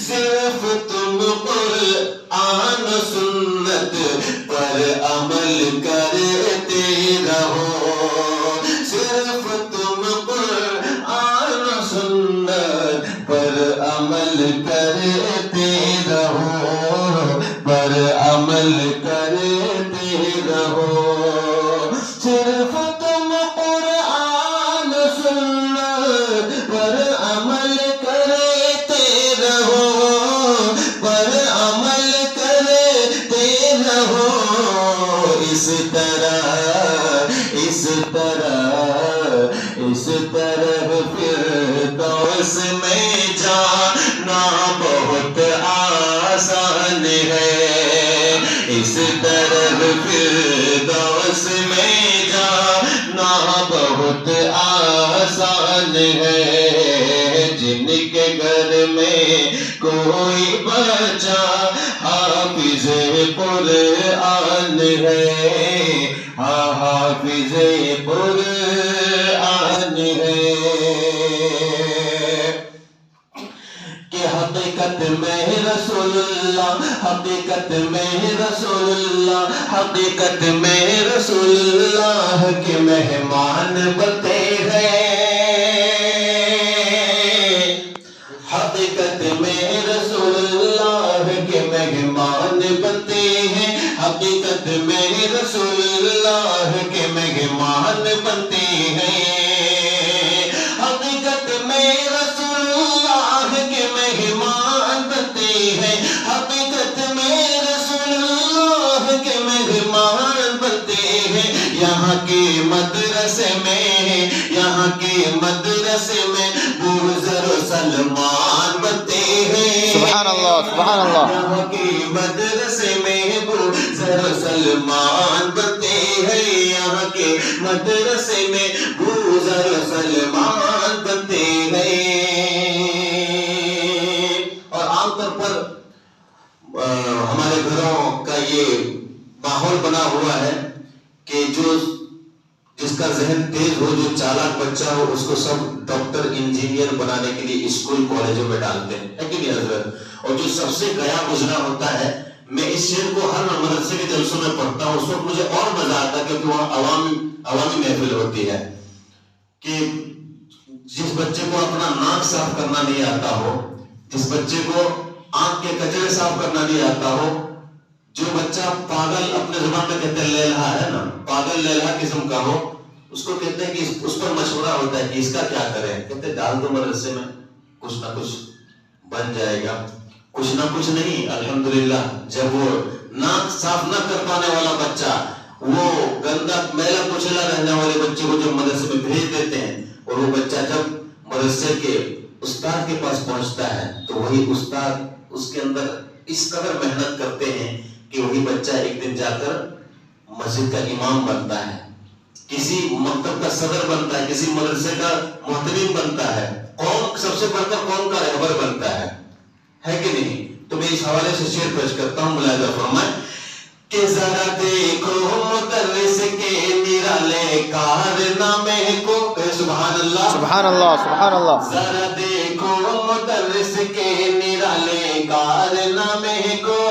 صرف تم قرآن و سنت پر عمل کرتے رہو، صرف تم قرآن و سنت پر عمل کرتے رہو، پر عمل کرتے رہو، صرف تم قرآن و سنت پر عمل کرتے رہو، پر عمل کرتے رہو، اس طرح فردوس میں جانا بہت آسان ہے، اس طرح فردوس میں جانا بہت آسان ہے، جن کے گھر میں کوئی بچہ حافظ قرآن ہے، حافظ قرآن ہے، کہ حقیقت میں رسول اللہ، حقیقت میں رسول اللہ، حقیقت میں رسول اللہ کے مہمان بنتے ہیں، حقیقت میں رسول اللہ کے مہمان بنتے ہیں، حقیقت میں رسول اللہ کے مہمان بنتے ہیں، حقیقت میں رسول اللہ کے مہمان بنتے ہیں، حقیقت میں رسول اللہ کے مہمان بنتے ہیں، یہاں کے مدرسے میں، یہاں کے مدرسے میں بزر و سلمان بنتے ہیں، سبحان اللہ سبحان اللہ، یہاں کے مدرسے میں بزر و سلمان بنتے ہیں، یہاں کے مدرسے میں بزر و سلمان بنتے ہیں، اور عام طور پر ہمارے گھروں کا یہ ماحول بنا ہوا ہے کہ جس کا ذہن تیز ہو، جو چالاک بچہ ہو، اس کو سب ڈاکٹر انجینئر بنانے کے لیے اسکول کالجوں میں ڈالتے ہیں، ہے کہ نہیں حضرت؟ اور جو سب سے گیا گزرا ہوتا ہے، میں اس شعر کو ہر مدرسے کے جلسوں میں پڑھتا ہوں، اس وقت مجھے اور مزہ آتا ہے کیونکہ وہاں عوامی محفل ہوتی ہے، کہ جس بچے کو اپنا ناک صاف کرنا نہیں آتا ہو، جس بچے کو آنکھ کے کچرے صاف کرنا نہیں آتا ہو، جو بچہ پاگل، اپنے زبان میں کہتے ہیں لیلہا ہے نا، پاگل لیلہا قسم کا ہو، اس کو کہتے ہیں کہ اس پر مشورہ ہوتا ہے کہ اس کا کیا کریں، کہتے ہیں ڈال دو مدرسے میں، کچھ نہ کچھ بن جائے گا، کچھ نہ کچھ نہیں، الحمدللہ جب وہ ناک صاف نہ کر پانے والا بچہ، وہ گندا میلا کچلا رہنے والے بچے کو جب مدرسے میں بھیج دیتے ہیں، اور وہ بچہ جب مدرسے کے استاد کے پاس پہنچتا ہے تو وہی استاد اس کے اندر اس قدر محنت کرتے ہیں کہ وہی بچہ ایک دن جا کر مسجد کا امام بنتا ہے، کسی مکتب کا صدر بنتا ہے، کسی مدرسے کا محترم بنتا ہے، قوم سب سے بڑھ کر قوم کا رہبر بنتا ہے کہ نہیں؟ تو میں اس حوالے سے شعر پیش کرتا ہوں، ملاحظہ فرمائیں کہ ذرا دیکھو مدرس کے نرالے کارنامے کو، سبحان اللہ سبحان اللہ سبحان اللہ، ذرا دیکھو مدرس کے نرالے کارنامے کو،